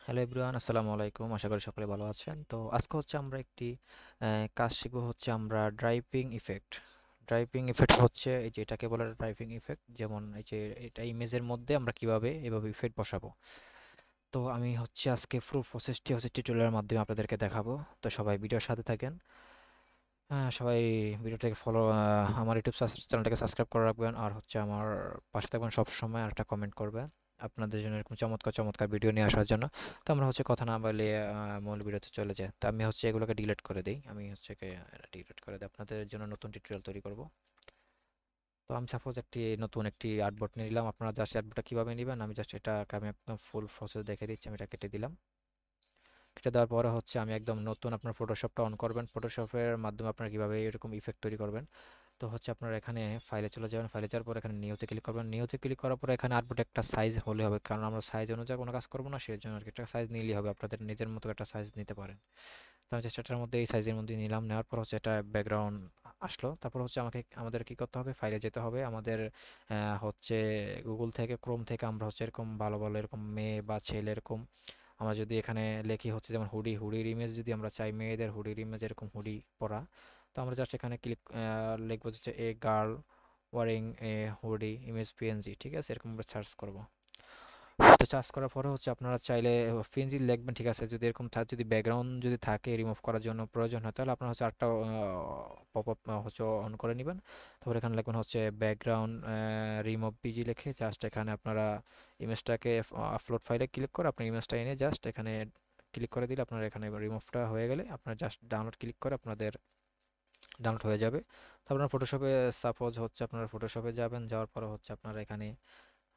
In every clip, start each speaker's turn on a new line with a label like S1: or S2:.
S1: Hello everyone, আসসালামু আলাইকুম। আশা করি সকলে ভালো আছেন। তো আজকে হচ্ছে আমরা একটি কাজ শিখব, হচ্ছে আমরা ড্রাইভিং ইফেক্ট। ড্রাইভিং ইফেক্ট হচ্ছে এই যে এটাকে বলে ড্রাইভিং ইফেক্ট। যেমন এই যে এটা ইমেজের মধ্যে আমরা কিভাবে এভাবে ইফেক্ট বসাবো। তো আমি হচ্ছে আজকে পুরো প্রসেসটি হচ্ছে টিউটোরিয়ালের মাধ্যমে আপনাদেরকে দেখাবো। তো সবাই ভিডিওর সাথে থাকেন। সবাই ভিডিওটাকে আমার ইউটিউব চ্যানেলটাকে সাবস্ক্রাইব করে রাখবেন, আর হচ্ছে আমার পাশে থাকবেন সব সময়, আর একটা কমেন্ট করবেন আপনাদের জন্য এরকম চমৎকার চমৎকার ভিডিও নিয়ে আসার জন্য। তো আমরা হচ্ছে কথা না বাড়িয়ে মূল ভিডিওতে চলে যাই। তো আমি হচ্ছে এগুলোকে ডিলিট করে দিই। আমি হচ্ছে ডিলিট করে দিই, আপনাদের জন্য নতুন টিউটোরিয়াল তৈরি করব। তো আমি সাপোজ নতুন একটি আর্টবোর্ড নিয়ে নিলাম। আপনারা জাস্ট আর্টবোর্ডটা কীভাবে নেবেন, আমি জাস্ট এটাকে আমি একদম ফুল প্রসেস দেখে দিচ্ছি। আমি এটা কেটে দিলাম। কেটে দেওয়ার পরে হচ্ছে আমি একদম নতুন, আপনার ফটোশপটা অন করবেন। ফটোশপের মাধ্যমে আপনারা কীভাবে এরকম ইফেক্ট তৈরি করবেন। তো হচ্ছে আপনারা এখানে ফাইলে চলে যাবেন। ফাইলে যাওয়ার পর এখানে নিউতে ক্লিক করবেন। নিউতে ক্লিক করার পরে এখানে আর্টবোর্ডে একটা সাইজ হলে হবে, কারণ আমরা সাইজ অনুযায়ী কোনো কাজ করবো না, সেই জন্য আর কি একটা সাইজ নিলেই হবে। আপনাদের নিজের মতো একটা সাইজ নিতে পারেন। তো আমি জাস্ট এটার মধ্যে এই সাইজের মধ্যে নিলাম। নেওয়ার পর হচ্ছে এটা ব্যাকগ্রাউন্ড আসলো। তারপর হচ্ছে আমাদের কি করতে হবে, ফাইলে যেতে হবে আমাদের। হচ্ছে গুগল থেকে, ক্রোম থেকে আমরা হচ্ছে এরকম ভালো ভালো এরকম মেয়ে বা ছেলে এরকম আমরা যদি এখানে লিখি হচ্ছে, যেমন হুডির ইমেজ যদি আমরা চাই, মেয়েদের হুডির ইমেজ এরকম হুডি পরা। তো আমরা জাস্ট এখানে লিখবো হচ্ছে a girl wearing a hoodie image PNG, ঠিক আছে, এরকম আমরা সার্চ করব। তো সার্চ করার পরে হচ্ছে আপনারা চাইলে পিএনজি লিখবেন, ঠিক আছে। যদি এরকম যদি ব্যাকগ্রাউন্ড যদি থাকে রিমুভ করার জন্য প্রয়োজন হয়, তাহলে আপনারা হচ্ছে আরেকটা পপ আপ হচ্ছে অন করে নেবেন। তারপর এখানে লিখবেন হচ্ছে ব্যাকগ্রাউন্ড রিমুভ পিজি লিখে জাস্ট এখানে আপনারা ইমেজটাকে আপলোড ফাইলে ক্লিক করে আপনার ইমেজটা এনে জাস্ট এখানে ক্লিক করে দিলে আপনার এখানে রিমুভটা হয়ে গেলে আপনার জাস্ট ডাউনলোড ক্লিক করে আপনাদের ডাউনলোড হয়ে যাবে। তো আপনার ফটোশপে, সাপোজ হচ্ছে আপনারা ফটোশপে যাবেন, যাওয়ার পরে হচ্ছে আপনারা এখানে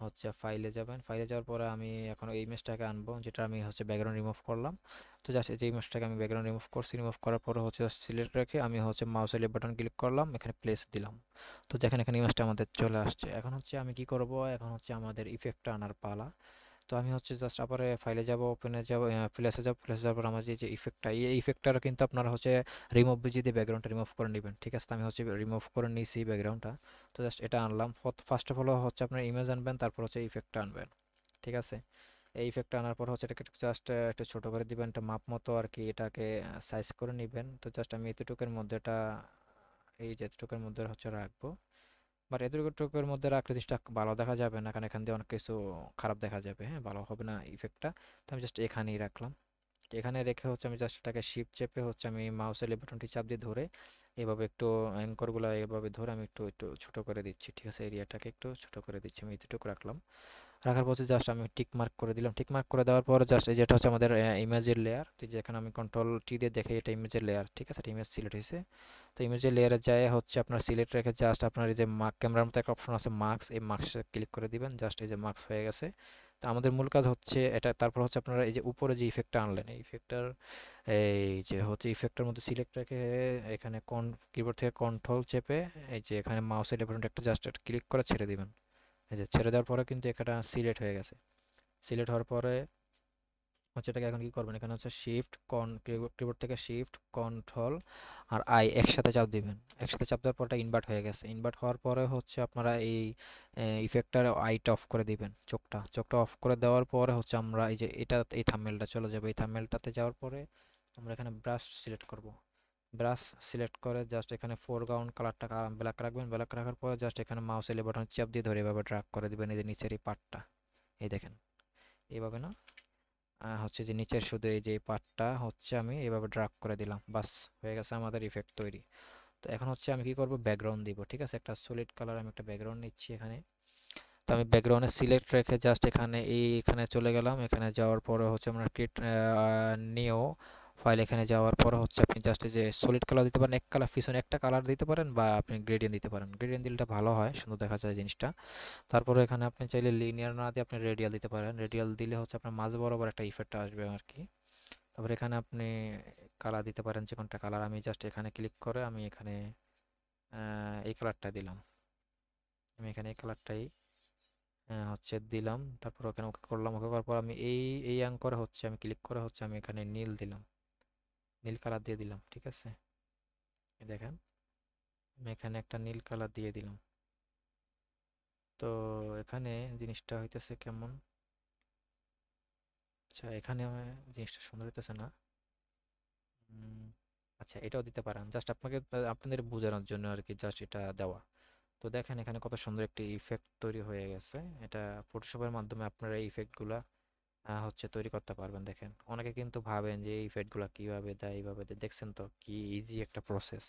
S1: হচ্ছে ফাইলে যাবেন। ফাইলে যাওয়ার পরে আমি এখন এই ইমেজটাকে আনবো, যেটা আমি হচ্ছে ব্যাকগ্রাউন্ড রিমুভ করলাম। তো জাস্ট এই যে ইমেজটাকে আমি ব্যাকগ্রাউন্ড রিমুভ করছি। রিমুভ করার পরে হচ্ছে সিলেক্ট রেখে আমি হচ্ছে মাউসের লেফট বাটন ক্লিক করলাম, এখানে প্লেস দিলাম। তো দেখেন এখানে ইমেজটা আমাদের চলে আসছে। এখন হচ্ছে আমি কি করব, এখন হচ্ছে আমাদের ইফেক্টটা আনার পালা। তো আমি হচ্ছে জাস্ট আবার ফাইলে যাব, ওপেনে যাব, প্লেসে যাব। প্লেসে যাওয়ার পর আমার যে ইফেক্টটা, এই ইফেক্টটা কিন্তু আপনারা হচ্ছে রিমুভ বিজি দিয়ে ব্যাকগ্রাউন্ডটা রিমুভ করে নেবেন, ঠিক আছে। তো আমি হচ্ছে রিমুভ করে নিয়েছি ব্যাকগ্রাউন্ডটা। তো জাস্ট এটা আনলাম। ফার্স্ট অফ অল হচ্ছে আপনার ইমেজ আনবেন, তারপর হচ্ছে ইফেক্টটা আনবেন, ঠিক আছে। এই ইফেক্টটা আনার পর হচ্ছে এটাকে জাস্ট একটু ছোট করে দিবেন, একটা মাপ মতো আর কি, এটাকে সাইজ করে নেবেন। তো জাস্ট আমি এতটুকুর মধ্যে এটা, এই যে এতটুকুর মধ্যে হচ্ছে রাখবো। বাট এতটুকুর মধ্যে রাখলে জিনিসটা ভালো দেখা যাবে না, কারণ এখান দিয়ে অনেক কিছু খারাপ দেখা যাবে, হ্যাঁ, ভালো হবে না ইফেক্টটা। তো আমি জাস্ট এখানেই রাখলাম। এখানে রেখে হচ্ছে আমি জাস্ট এটাকে শিফট চেপে হচ্ছে আমি মাউসের বাটনটি চাপ দিয়ে ধরে এভাবে একটু অ্যাঙ্করগুলো এভাবে ধরে আমি একটু একটু ছোট করে দিচ্ছি, ঠিক আছে। এরিয়াটাকে একটু ছোট করে দিচ্ছি, আমি এতটুকু রাখলাম। রাখার পর জাস্ট আমি টিক মার্ক করে দিলাম। টিক মার্ক করে দেওয়ার পর জাস্ট এই যেটা হচ্ছে আমাদের ইমেজের লেয়ার। তো যেখানে আমি কন্ট্রোল টি দিয়ে দেখে এটা ইমেজের লেয়ার, ঠিক আছে, এটা ইমেজ সিলেক্ট হয়েছে। তো ইমেজের লেয়ারে যায় হচ্ছে আপনার সিলেক্ট রেখে জাস্ট আপনার এই যে ক্যামেরার মতো একটা অপশন আছে মার্কস, এই মার্কসে ক্লিক করে দিবেন। জাস্ট এই যে মার্কস হয়ে গেছে। তো আমাদের মূল কাজ হচ্ছে এটা। তারপর হচ্ছে আপনারা এই যে উপরে যে ইফেক্টটা আনলেন, এই ইফেক্টটার এই যে হচ্ছে ইফেক্টের মধ্যে সিলেক্ট রেখে এখানে কিবোর্ড থেকে কন্ট্রোল চেপে এই যে এখানে মাউসের বাটনটা একটা জাস্ট ক্লিক করে ছেড়ে দিবেন। এই যে ছেড়ে দেওয়ার পরে কিন্তু এটা সিলেক্ট হয়ে গেছে। সিলেক্ট হওয়ার পরে হচ্ছে এটাকে এখন কি করবেন, এখানে হচ্ছে কিবোর্ড থেকে শিফট কন্ট্রোল আর আই একসাথে চাপ দিবেন। একসাথে চাপ দেওয়ার পর এটা ইনভার্ট হয়ে গেছে। ইনভার্ট হওয়ার পরে হচ্ছে আপনারা এই ইফেক্টটার আইটা অফ করে দিবেন, চোখটা অফ করে দেওয়ার পরে হচ্ছে আমরা এই যে এটা এই থাম্বনেলটা চলে যাবে। এই থাম্বনেলটাতে যাওয়ার পরে আমরা এখানে ব্রাশ সিলেক্ট করব। ব্রাশ সিলেক্ট করে জাস্ট এখানে ফোরগ্রাউন্ড কালারটা ব্ল্যাক রাখবেন। ব্ল্যাক রাখার পরে জাস্ট এখানে মাউস এলে বাটন চাপ দিয়ে ধরে এভাবে ড্র্যাগ করে দিবেন এই যে নিচের এই পার্টটা। এই দেখেন এইভাবে না, হচ্ছে যে নিচের শুধু এই যে পার্টটা হচ্ছে আমি এভাবে ড্রাগ করে দিলাম, বাস হয়ে গেছে আমাদের ইফেক্ট তৈরি। তো এখন হচ্ছে আমি কি করব, ব্যাকগ্রাউন্ড দিব, ঠিক আছে। একটা সলিড কালার আমি একটা ব্যাকগ্রাউন্ড নিচ্ছি এখানে। তো আমি ব্যাকগ্রাউন্ডে সিলেক্ট রেখে জাস্ট এখানে চলে গেলাম। এখানে যাওয়ার পরে হচ্ছে আমরা ক্রিয়েট নিও ফাইল, এখানে যাওয়ার পরে হচ্ছে আপনি জাস্ট এই যে সলিড কালার দিতে পারেন, এক কালার পিছনে একটা কালার দিতে পারেন, বা আপনি গ্রেডিয়েন্ট দিতে পারেন। গ্রেডিয়েন্ট দিলে ভালো হয়, সুন্দর দেখা যায় জিনিসটা। তারপরে এখানে আপনি চাইলে লিনিয়ার না দিয়ে আপনি রেডিয়াল দিতে পারেন। রেডিয়াল দিলে হচ্ছে আপনার মাঝ বরাবর একটা ইফেক্ট আসবে আর কি। তারপরে এখানে আপনি কালার দিতে পারেন, যে কোনটা কালার। আমি জাস্ট এখানে ক্লিক করে আমি এখানে এই কালারটা দিলাম। আমি এখানে এই কালারটাই হচ্ছে দিলাম। তারপর ওখানে ওকে করলাম। ওকে করার পর আমি এই অ্যাঙ্করে হচ্ছে আমি ক্লিক করে হচ্ছে আমি এখানে নীল দিলাম, নীল কালার দিয়ে দিলাম, ঠিক আছে। এই দেখেন আমি এখানে একটা নীল কালার দিয়ে দিলাম। তো এখানে জিনিসটা হইতেছে কেমন, আচ্ছা, এখানে জিনিসটা সুন্দর হইতেছে না। উম, আচ্ছা, এটাও দিতে পারেন, জাস্ট আপনাকে আপনাদের বোঝানোর জন্য আর কি, জাস্ট এটা দেওয়া। তো দেখেন এখানে কত সুন্দর একটি ইফেক্ট তৈরি হয়ে গেছে। এটা ফটোশপের মাধ্যমে আপনারা এই ইফেক্টগুলা হচ্ছে তৈরি করতে পারবেন। দেখেন অনেকে কিন্তু ভাবেন যে এই ইফেক্টগুলা কিভাবে দেয়, এইভাবে দেয়, দেখছেন তো কি ইজি একটা প্রসেস।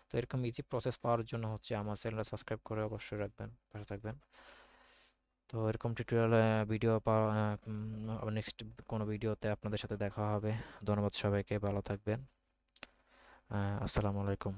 S1: তো এরকম ইজি প্রসেস পাওয়ার জন্য হচ্ছে আমার চ্যানেলটা সাবস্ক্রাইব করে অবশ্যই রাখবেন, পাশে থাকবেন। তো এরকম টিউটোরিয়াল ভিডিও পাওয়া, নেক্সট কোনো ভিডিওতে আপনাদের সাথে দেখা হবে। ধন্যবাদ সবাইকে, ভালো থাকবেন। আসসালামু আলাইকুম।